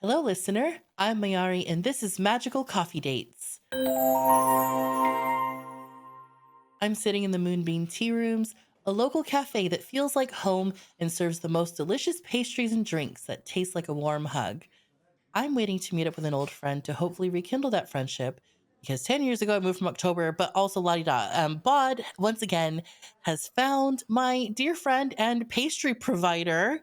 Hello, listener. I'm Mayari, and this is Magical Coffee Dates. I'm sitting in the Moonbeam Tea Rooms, a local cafe that feels like home and serves the most delicious pastries and drinks that taste like a warm hug. I'm waiting to meet up with an old friend to hopefully rekindle that friendship because 10 years ago I moved from October, but also la di da. Bod, once again, has found my dear friend and pastry provider,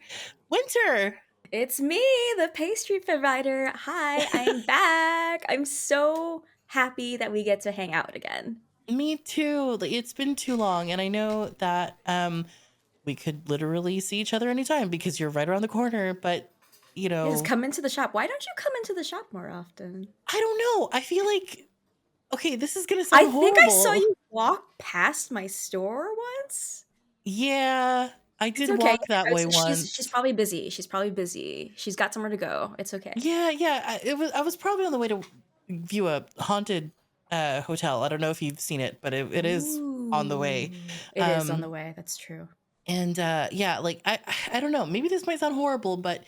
Winter. It's me, the pastry provider. Hi, I'm back. I'm so happy that we get to hang out again. Me too. Like, it's been too long, and I know that we could literally see each other anytime because you're right around the corner. But you Yes, know, come into the shop. Why don't you come into the shop more often? I don't know. I feel like okay, this is gonna I sound think I saw horrible. you walk past my store once. Yeah, I It's did okay. walk that way She's once. probably busy. She's probably busy. She's got somewhere to go. It's okay. Yeah. I was probably on the way to view a haunted hotel. I don't know if you've seen it, but it is on the way. Ooh, it is on the Um, way. That's true. and yeah, like I don't know. Maybe this might sound horrible, but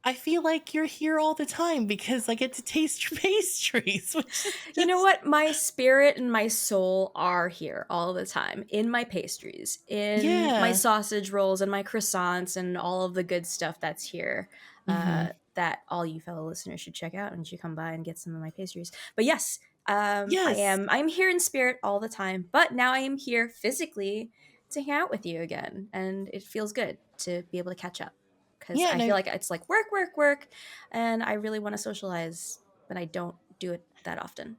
I feel like you're here all the time because I get to taste your pastries, which is You know just what? My spirit and my soul are here all the time in my pastries, in my yeah. sausage rolls and my croissants and all of the good stuff that's here. Hmm. That all you fellow listeners should check out and should come by and get some of my pastries. But yes, Yes. I'm here in spirit all the time, but now I am here physically to hang out with you again, and it feels good to be able to catch up because Yeah, I and feel like it's like work, work, work, and I really want to socialize, but I don't do it that often.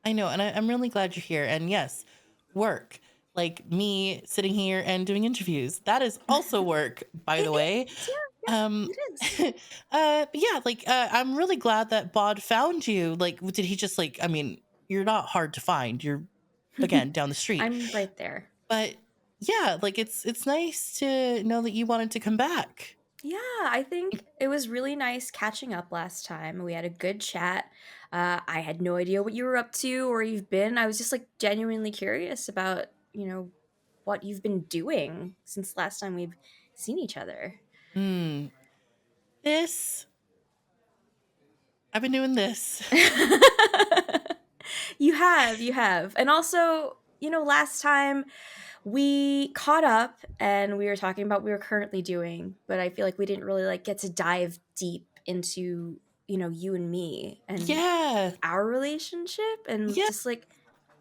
I know, and I'm really glad you're here. And yes, work. Like me sitting here and doing interviews. That is also work, by the It way. is, yeah, Um it is. but yeah, like I'm really glad that Bod found you. Like did he just like I mean, you're not hard to find. You're again down the street. I'm right there. But yeah, like it's nice to know that you wanted to come back. Yeah, I think it was really nice catching up last time. We had a good chat. I had no idea what you were up to or you've been. I was just like genuinely curious about, what you've been doing since last time we've seen each other. Hmm. This I've been doing this. You have. And also, last time we caught up and we were talking about what we were currently doing, but I feel like we didn't really like get to dive deep into, you and me and Yeah. our relationship and Yeah. just like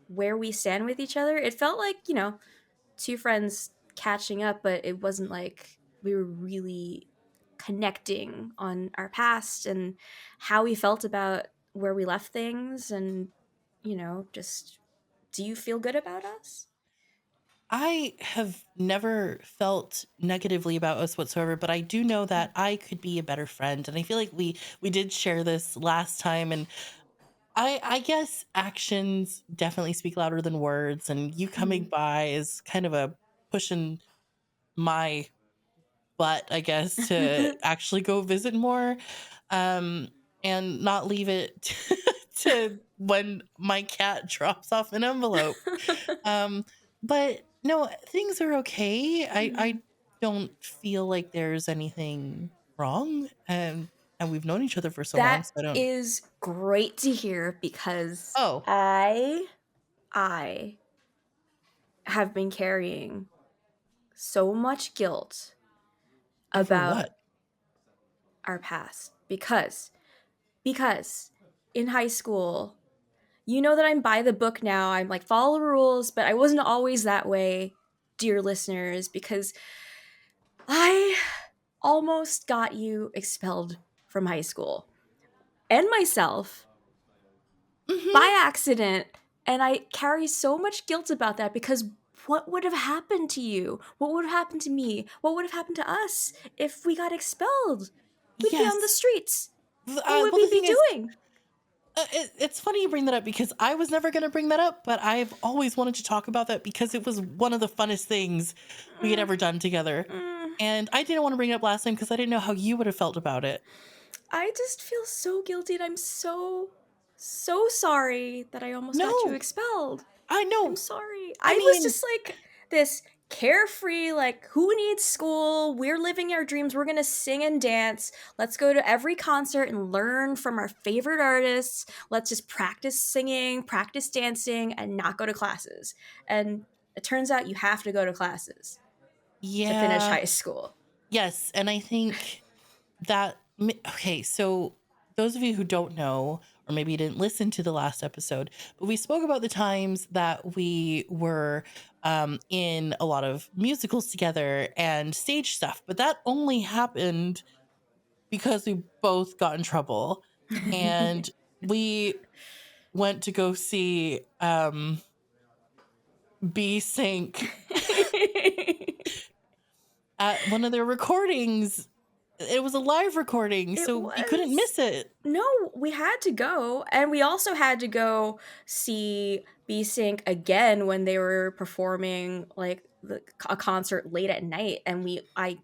where we stand with each other. It felt like, two friends catching up, but it wasn't like we were really connecting on our past and how we felt about where we left things and, just do you feel good about us? I have never felt negatively about us whatsoever, but I do know that I could be a better friend, and I feel like we did share this last time, and I guess actions definitely speak louder than words, and you coming Mhm. by is kind of a pushing my butt, I guess, to actually go visit more, um, and not leave it to when my cat drops off an envelope. Um, but no, things are okay. I Mhm. don't feel like there's anything wrong, and we've known each other for so long, That so I don't. is great to hear because Oh, I have been carrying so much guilt over about what? our past because in high school, you know that I'm by the book now. I'm like follow the rules, but I wasn't always that way, dear listeners, because I almost got you expelled from high school and myself Hmm. by accident. And I carry so much guilt about that because what would have happened to you? What would have happened to me? What would have happened to us if we got expelled? We'd be on the Yes. streets. What would Well, we the be thing is, doing? it's funny you bring that up because I was never going to bring that up, but I've always wanted to talk about that because it was one of the funnest things we had Mm, ever done together. mm. And I didn't want to bring it up last time because I didn't know how you would have felt about it. I just feel so guilty and I'm so sorry that I almost got you No, expelled. I I'm know. sorry. I I was mean, just like this carefree, like, who needs school? We're living our dreams. We're going to sing and dance. Let's go to every concert and learn from our favorite artists. Let's just practice singing, practice dancing, and not go to classes. And it turns out you have to go to classes to finish Yeah. high school. Yes, and I think okay, so those of you who don't know, or maybe you didn't listen to the last episode, but we spoke about the times that we were in a lot of musicals together and stage stuff, but that only happened because we both got in trouble and we went to go see B Sync at one of their recordings. It was a live recording, It so you couldn't was. miss it. No, we had to go, and we also had to go see B-Sync again when they were performing like a concert late at night, and I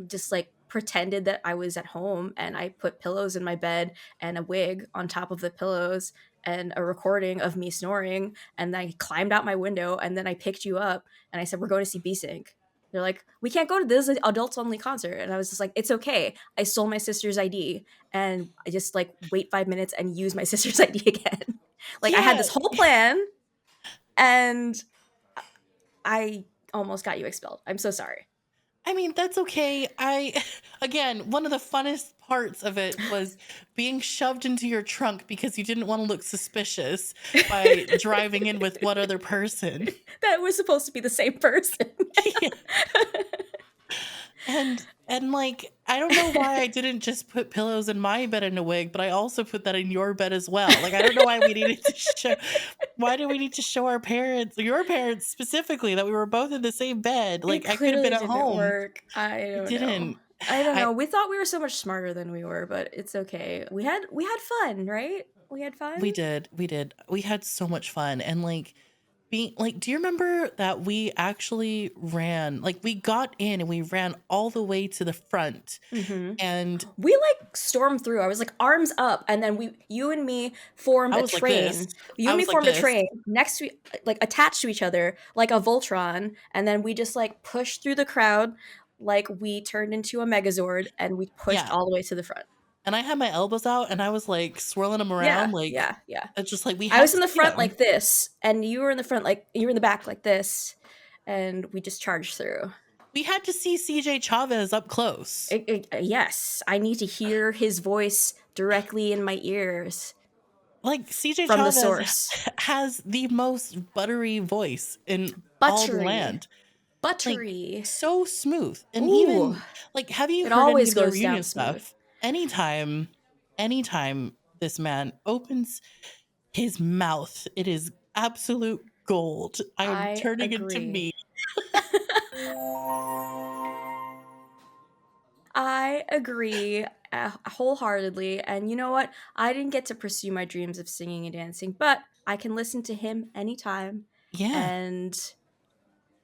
just like pretended that I was at home, and I put pillows in my bed and a wig on top of the pillows and a recording of me snoring, and then I climbed out my window, and then I picked you up, and I said, "We're going to see B-Sync." They're like, "We can't go to this adults only concert," and I was just like, "It's okay. I stole my sister's ID." And I just like wait 5 minutes and use my sister's ID again. Like I had Yeah, this whole plan and I almost got you expelled. I'm so sorry. I mean, that's okay. Again, one of the funnest parts of it was being shoved into your trunk because you didn't want to look suspicious by driving in with one other person. That was supposed to be the same person. Yeah. And like, I don't know why I didn't just put pillows in my bed and a wig, but I also put that in your bed as well. Like, I don't know why we needed to show. Why do we need to show our parents, your parents specifically, that we were both in the same bed? It Like, I could have been clearly at didn't home. work. I It don't know. didn't. I don't I know. We thought we were so much smarter than we were, but it's okay. We had fun, right? We had fun. We did. We did. We had so much fun. And like being like, do you remember that we actually ran, like we got in and we ran all the way to the front Mm-hmm. and We like stormed through. I was like arms up, and then you and me formed I a was like this. train. You I and me was like formed a this. train next to, like attached to each other, like a Voltron, and then we just like pushed through the crowd, like we turned into a Megazord, and we pushed Yeah. all the way to the front. And I had my elbows out and I was like swirling them Yeah, around. Like, yeah, yeah. it's just like we I had was to in the see front them. like this, and you were in the front like you were in the back like this, and we just charged through. We had to see CJ Chavez up close. Yes, I need to hear his voice directly in my ears Like CJ from the Chavez source. has the most buttery voice in all the Buttery. land. Like Buttery. so smooth. And Ooh, even like have you it heard any always of their goes down reunion smooth. stuff? Anytime this man opens his mouth, it is absolute gold. I am I turning into agree. me. I agree wholeheartedly. And you know what? I didn't get to pursue my dreams of singing and dancing, but I can listen to him anytime, Yeah. and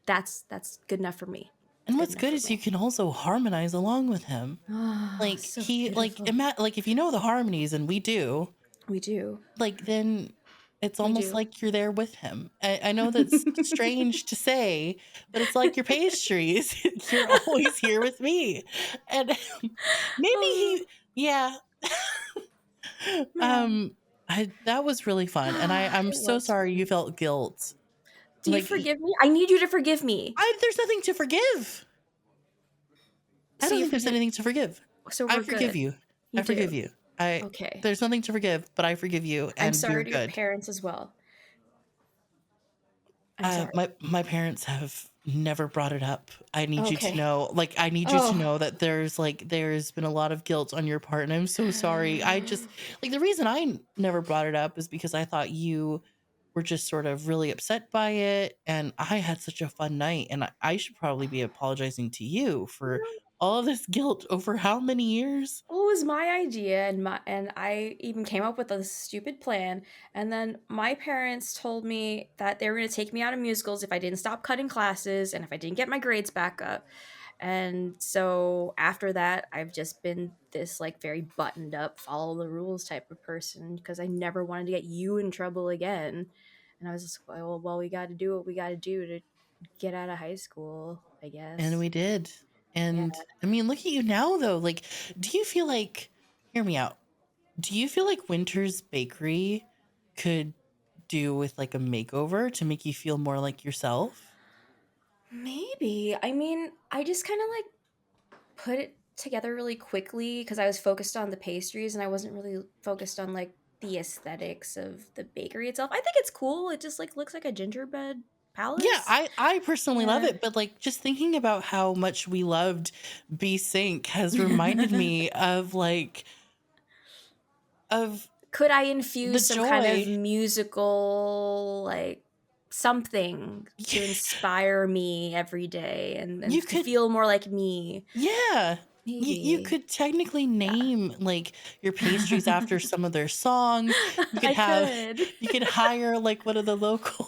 that's good enough for me. It's And good what's enough good for is you me. can also harmonize along with him. Oh, Like so he beautiful. like if you know the harmonies and we do, We do. like then it's We almost do. like you're there with him. I know that's strange to say, but it's like your pastries. You're always here with me. And maybe Oh, yeah. man. Um that was really fun. And I'm It so was sorry you fun. felt guilt. Do you Like forgive me? I need you to forgive me. there's nothing to forgive. I So don't you think there's forgive. anything to forgive. So I we're forgive good. you. You I forgive do. you. I Okay. There's nothing to forgive, but I forgive you I'm and we're sorry to your good. parents as well. I'm sorry. My parents have never brought it up. I need you to Okay. know, like, I need you to Oh. know that there's been a lot of guilt on your part, and I'm so sorry. I just like the reason never brought it up is because I thought you were just sort of really upset by it, and I had such a fun night, and I should probably be apologizing to you for all of this guilt over how many years? Well, it was my idea, and I even came up with a stupid plan. And then my parents told me that they were going to take me out of musicals if I didn't stop cutting classes and if I didn't get my grades back up. And so after that, I've just been this like very buttoned up, follow the rules type of person because I never wanted to get you in trouble again. And I was just, well, we got to do what we got to do to get out of high school, I And guess. we did. Yeah. And I mean, look at you now, though. Like, do you feel like, hear me out, do you feel like Winter's Bakery could do with like a makeover to make you feel more like yourself? Maybe. I mean, I just kind of like put it together really quickly because I was focused on the pastries and I wasn't really focused on like the aesthetics of the bakery itself. I think it's cool. It just like looks like a gingerbread Yeah, palace. I personally love Yeah. it, but like just thinking about how much we loved B Sync has reminded me of like of Could I the infuse some kind of joy. musical like something to inspire me every day You and to could, feel more like me? yeah. You Maybe. could technically Yeah. name like your pastries after some of their songs. You could I have could. you could hire like one of the local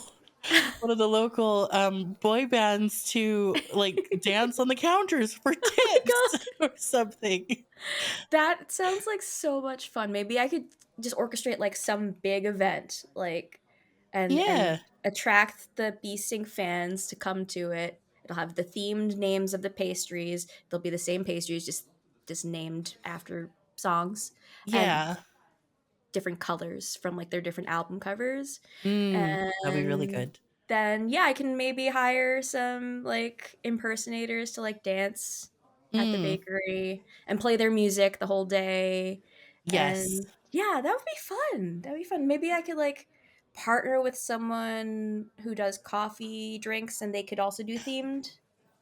boy bands to like dance on the counters for Oh my tips god. or something. That sounds like so much fun. Maybe I could just orchestrate like some big event, like and Yeah. attract the Bee Sync fans to come to it. It'll have the themed names of the pastries. They'll be the same pastries, just named after songs and Yeah. different colors from like their different album covers. That'd be really And good. then yeah, I can maybe hire some like impersonators to like dance at the Mm, bakery and play their music the whole day. yes. And yeah, that would be fun. That would be fun. Maybe I could like partner with someone who does coffee drinks and they could also do themed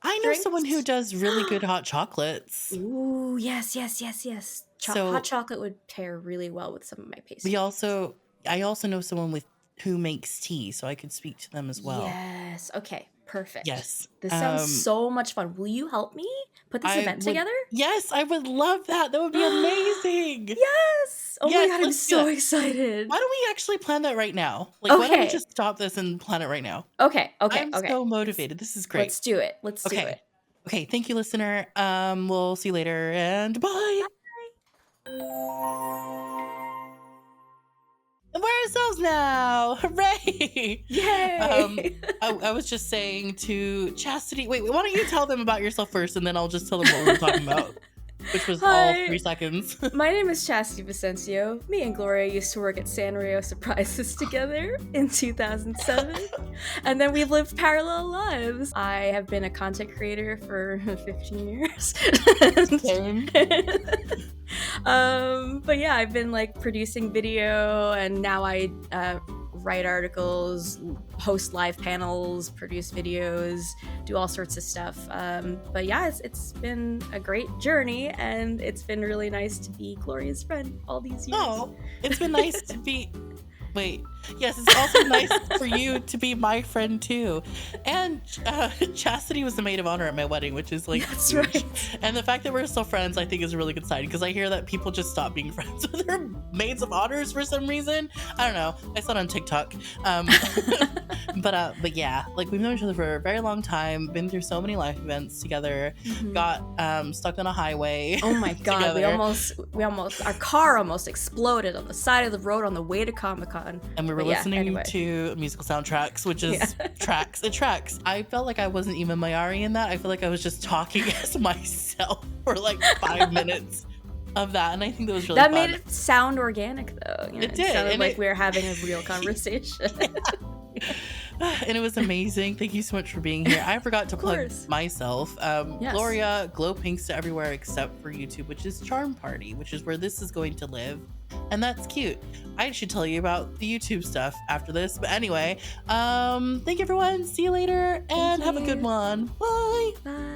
I know someone who drinks. does really good hot chocolates. Ooh, yes, yes, yes, yes. Hot So chocolate would pair really well with some of my we pastries. also I also know someone with who makes tea, so I could speak to them as well. Yes. Okay. Perfect. Yes. This sounds so much fun. Will you help me put this I event would, together? yes, I would love that. That would be amazing. Yes. Oh my Yes, god, I'm let's do so that. Why excited. don't we actually plan that right now? Like, why don't we Okay. just stop this and plan it right now? Okay. Okay. I'm Okay. so Let's motivated. This is great. let's do it. Let's do it. Okay. Okay, thank you, listener. We'll see you later and bye. And we're ourselves now. Hooray! Yay. I was just saying to Chastity, wait, why don't you tell them about yourself first and then I'll just tell them what we were talking about, which was all Hi. 3 seconds. My name is Chastity Vicencio. Me and Gloria used to work at Sanrio Surprises together in 2007, and then we've lived parallel lives. I have been a content creator for 15 years. Same. But yeah, I've been like producing video, and now I write articles, host live panels, produce videos, do all sorts of stuff. But yeah, it's been a great journey, and it's been really nice to be Gloria's friend all these years. Oh, it's been nice to be. Wait, yes, it's also nice for you to be my friend too. And Chastity was the maid of honor at my wedding, which is like That's huge. right. And the fact that we're still friends, I think, is a really good sign because I hear that people just stop being friends with their maids of honors for some reason. I don't know. I saw it on TikTok. But yeah, like we've known each other for a very long time. Been through so many life events together. Mhm. Got stuck on a highway. Oh my god, together. we almost our car almost exploded on the side of the road on the way to Comic-Con. And we were But yeah, listening anyway. to musical soundtracks, which is Yeah. tracks. It tracks. I felt like I wasn't even Mayari in that. I feel like I was just talking as myself for like 5 minutes of that, and I think that was really That fun. made it sound organic though. You know, It did, sounded and like we were having a real conversation. And it was amazing. Thank you so much for being here. I forgot to plug course. myself. Yes. Gloria, glow pinks to everywhere except for YouTube, which is Charm Party, which is where this is going to live. And that's cute. I should tell you about the YouTube stuff after this. But anyway, thank you everyone. See you later and have a good you. one. Bye. Bye.